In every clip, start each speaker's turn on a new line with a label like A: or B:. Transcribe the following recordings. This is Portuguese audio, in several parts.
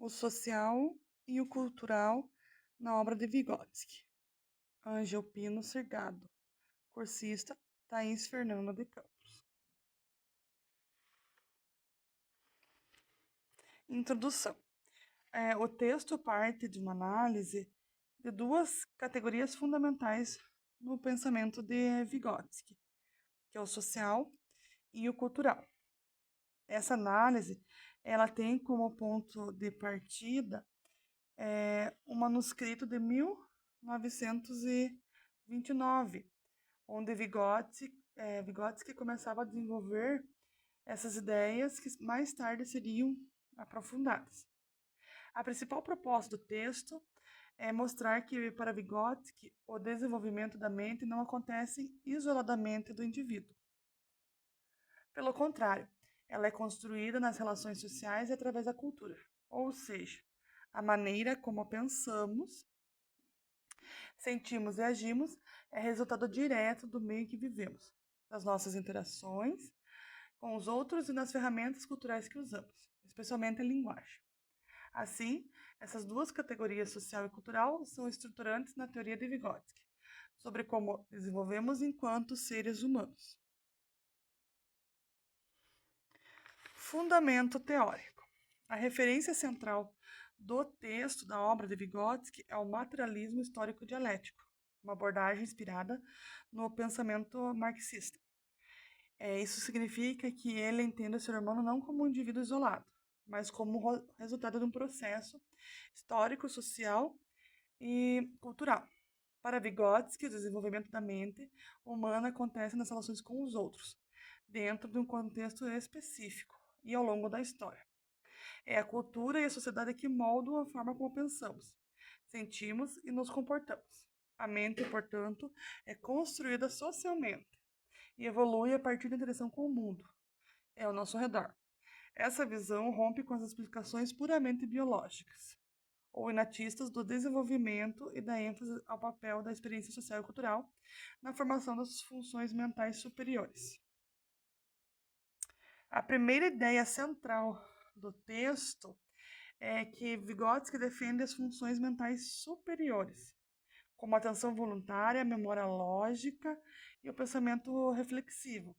A: o social e o cultural na obra de Vygotsky. Ângelo Pino Sergado, cursista Thaís Fernanda de Campos. Introdução. O texto parte de uma análise de duas categorias fundamentais no pensamento de Vygotsky, que é o social e o cultural. Essa análise ela tem como ponto de partida um manuscrito de 1929, onde Vygotsky começava a desenvolver essas ideias que mais tarde seriam aprofundadas. A principal proposta do texto é mostrar que, para Vygotsky, o desenvolvimento da mente não acontece isoladamente do indivíduo. Pelo contrário, ela é construída nas relações sociais e através da cultura, ou seja, a maneira como pensamos, sentimos e agimos é resultado direto do meio em que vivemos, das nossas interações com os outros e nas ferramentas culturais que usamos, especialmente a linguagem. Assim, essas duas categorias, social e cultural, são estruturantes na teoria de Vygotsky, sobre como desenvolvemos enquanto seres humanos. Fundamento teórico. A referência central do texto da obra de Vygotsky é o materialismo histórico dialético, uma abordagem inspirada no pensamento marxista. Isso significa que ele entende o ser humano não como um indivíduo isolado, mas como resultado de um processo histórico, social e cultural. Para Vygotsky, o desenvolvimento da mente humana acontece nas relações com os outros, dentro de um contexto específico e ao longo da história. É a cultura e a sociedade que moldam a forma como pensamos, sentimos e nos comportamos. A mente, portanto, é construída socialmente e evolui a partir da interação com o mundo, ao nosso redor. Essa visão rompe com as explicações puramente biológicas ou inatistas do desenvolvimento e dá ênfase ao papel da experiência social e cultural na formação das funções mentais superiores. A primeira ideia central do texto é que Vygotsky defende as funções mentais superiores, como a atenção voluntária, a memória lógica e o pensamento reflexivo.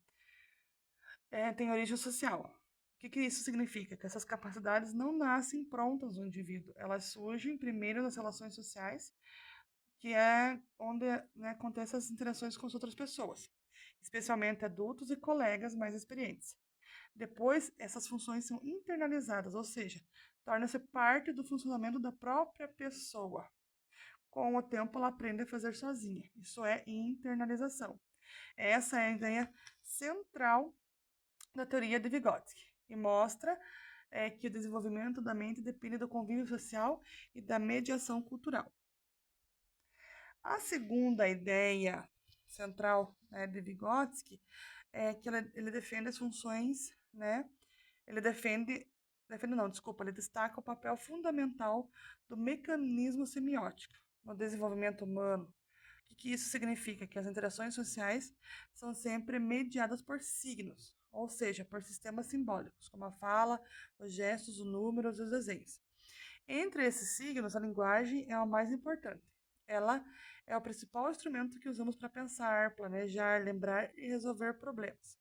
A: Tem origem social. O que isso significa? Que essas capacidades não nascem prontas no indivíduo, elas surgem primeiro nas relações sociais, que é onde acontecem as interações com as outras pessoas, especialmente adultos e colegas mais experientes. Depois, essas funções são internalizadas, ou seja, torna-se parte do funcionamento da própria pessoa. Com o tempo, ela aprende a fazer sozinha. Isso é internalização. Essa é a ideia central da teoria de Vygotsky e mostra que o desenvolvimento da mente depende do convívio social e da mediação cultural. A segunda ideia central de Vygotsky é que ele defende as funções, ele ele destaca o papel fundamental do mecanismo semiótico no desenvolvimento humano. O que isso significa? Que as interações sociais são sempre mediadas por signos, ou seja, por sistemas simbólicos, como a fala, os gestos, os números e os desenhos. Entre esses signos, a linguagem é a mais importante. Ela é o principal instrumento que usamos para pensar, planejar, lembrar e resolver problemas.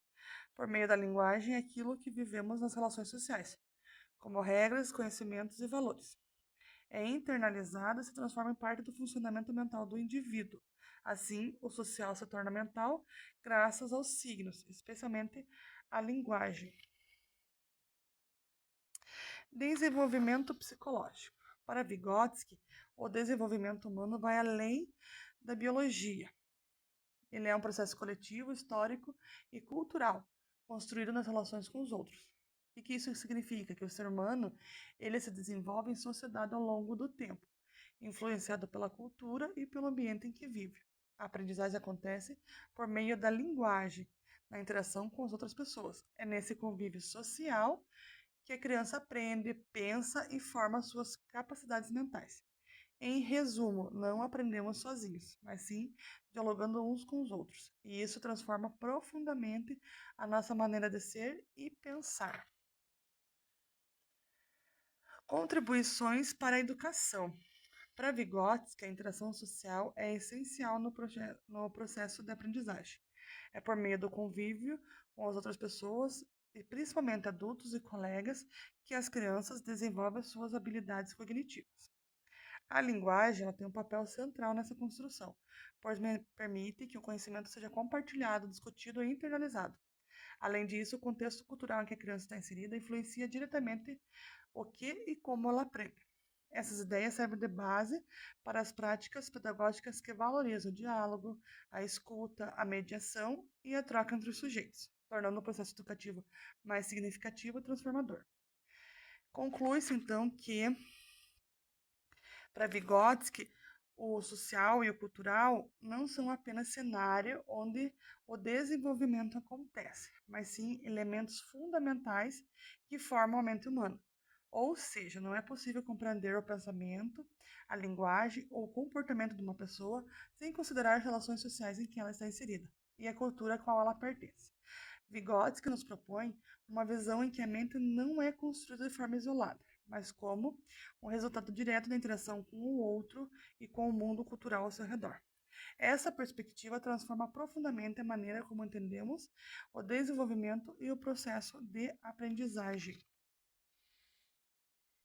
A: Por meio da linguagem, é aquilo que vivemos nas relações sociais, como regras, conhecimentos e valores. É internalizada e se transforma em parte do funcionamento mental do indivíduo. Assim, o social se torna mental graças aos signos, especialmente à linguagem. Desenvolvimento psicológico. Para Vygotsky, o desenvolvimento humano vai além da biologia. Ele é um processo coletivo, histórico e cultural, construído nas relações com os outros. O que isso significa? Que o ser humano ele se desenvolve em sociedade ao longo do tempo, influenciado pela cultura e pelo ambiente em que vive. A aprendizagem acontece por meio da linguagem, na interação com as outras pessoas. É nesse convívio social que a criança aprende, pensa e forma suas capacidades mentais. Em resumo, não aprendemos sozinhos, mas sim dialogando uns com os outros. E isso transforma profundamente a nossa maneira de ser e pensar. Contribuições para a educação. Para Vygotsky, a interação social é essencial no processo de aprendizagem. É por meio do convívio com as outras pessoas, e principalmente adultos e colegas, que as crianças desenvolvem suas habilidades cognitivas. A linguagem ela tem um papel central nessa construção, pois permite que o conhecimento seja compartilhado, discutido e internalizado. Além disso, o contexto cultural em que a criança está inserida influencia diretamente o que e como ela aprende. Essas ideias servem de base para as práticas pedagógicas que valorizam o diálogo, a escuta, a mediação e a troca entre os sujeitos, tornando o processo educativo mais significativo e transformador. Conclui-se, então, que, para Vygotsky, o social e o cultural não são apenas cenário onde o desenvolvimento acontece, mas sim elementos fundamentais que formam a mente humana. Ou seja, não é possível compreender o pensamento, a linguagem ou o comportamento de uma pessoa sem considerar as relações sociais em que ela está inserida e a cultura a qual ela pertence. Vygotsky nos propõe uma visão em que a mente não é construída de forma isolada, mas como um resultado direto da interação com o outro e com o mundo cultural ao seu redor. Essa perspectiva transforma profundamente a maneira como entendemos o desenvolvimento e o processo de aprendizagem.